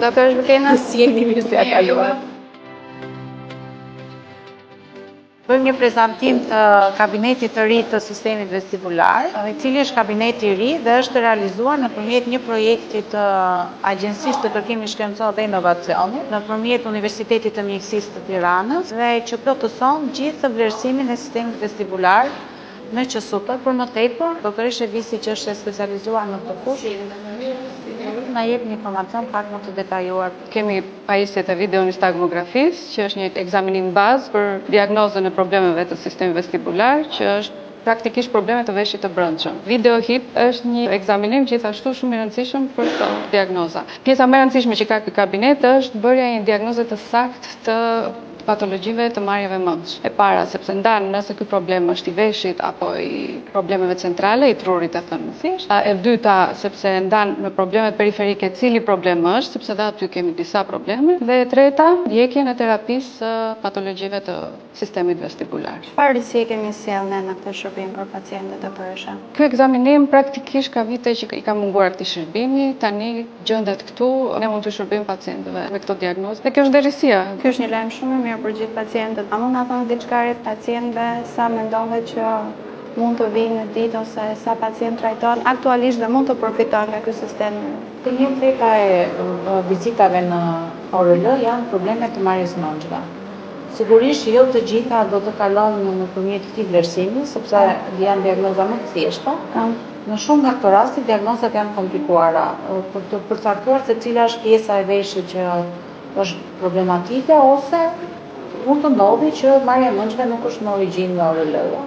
Doktor Shbukena? Si jeni mirë se ja kaluar. Bëjmë një prezantim të kabinetit të ri të sistemit vestibular, i cili është kabineti i ri dhe është realizuar nëpërmjet një projekti të Agjencisë të Kërkimit Shkencor dhe Inovacionit, nëpërmjet Universitetit të Mjekësisë të Tiranës, dhe që plotëson gjithë vlerësimin e sistemit vestibular në QSUP. Për më tepër, doktoresha Visi, që është specializuar në këtë fushë, na jep një informacion pak më të detajuar. Kemi pajisjet e videonistagmografisë, që është një ekzaminim bazë për diagnozën e problemeve të sistemit vestibular, që është praktikisht probleme të veshit të brendshëm. VideoHip është një ekzaminim gjithashtu shumë i rëndësishëm për këtë diagnoza. Pjesa më e rëndësishme që ka ky kabinet është bërja e një diagnoze të saktë të patologjive të marrjeve mendsh. E para, sepse ndan nëse ky problem është i veshit apo i problemeve centrale, i trurit e thënë më thjesht. E dyta, sepse ndan me problemet periferike cili problem është, sepse dhe aty kemi disa probleme. Dhe e treta, ndjekjen e terapisë së patologjive të sistemit vestibular. Çfarë risi kemi sjellë në këtë shërbim për pacientët e përshëm? Ky ekzaminim praktikisht ka vite që i ka munguar këtij shërbimi, tani gjendet këtu, ne mund të shërbejmë pacientëve me këtë diagnozë. Dhe kjo është drejtësia. Ky është një lajm shumë i mirë për gjithë pacientët. A mund na thoni diçka rreth pacientëve, sa mendon që mund të vinë në ditë ose sa pacient trajton aktualisht dhe mund të përfitojnë nga ky sistem? Të një theka e vizitave në ORL janë probleme të marrjes mendshme. Sigurisht jo të gjitha do të kalojnë nëpërmjet këtij vlerësimi, sepse janë diagnoza më të thjeshta. Në shumë nga këto raste diagnozat janë komplikuara. Për të përcaktuar se cila është pjesa e veshit që është problematike, ose mund të ndodhi që marrja e mendshme nuk është në origjinë nga ORL-ja.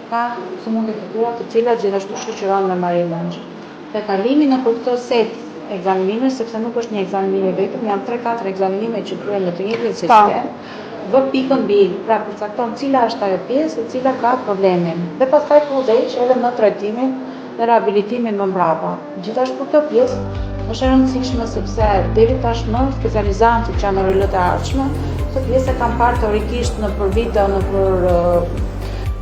Ka sëmundje të tjera të cilat gjithashtu shoqërohen me marrje mendshme. Te kalimi në këtë set ekzaminime, sepse nuk është një ekzaminim i vetëm, janë 3-4 ekzaminime që kryhen në të njëjtin sistem. Vë pikën mbi, pra përcakton cila është ajo pjesë e cila ka problemin. Dhe pastaj përdeq edhe në trajtimin dhe rehabilitimin më mbrapa. Gjithashtu këtë pjesë është e rëndësishme sepse deri tashmë specializantët që janë në ORL-të e ardhshme, këtë pjesë e kanë parë teorikisht nëpër video, nëpër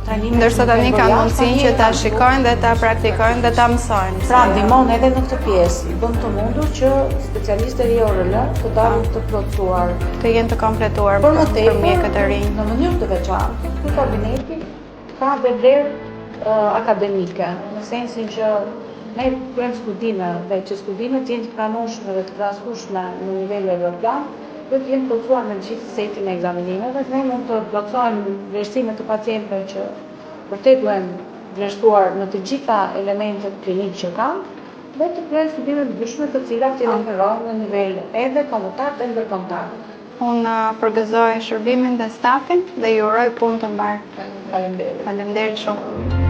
trajnime. Ndërsa tani kanë mundësinë që ta shikojnë dhe ta praktikojnë dhe ta mësojnë. Pra ndihmon edhe në këtë pjesë, i bën të mundur që specialistët e ORL të dalin të plotësuar, të jenë të kompletuar për mjekët e rinj. Në mënyrë të veçantë, ky kabineti ka dhe vlerë akademike, në sensin që ne kryejmë studime dhe që studimet jenë të pranueshme dhe të krahasueshme në nivel evropian, do të jenë plotësuar në gjithë setin e ekzaminimeve, ne mund të plotësojmë vlerësimet të pacientëve që vërtet duhen vlerësuar në të gjitha elementet klinikë që kanë, dhe të kryejmë studime të ndryshme të cilat janë ofruar në nivel edhe kombëtar dhe ndërkombëtar. Unë përgëzoj shërbimin dhe stafin dhe ju uroj punë të mbarë. Faleminderit. Faleminderit shumë.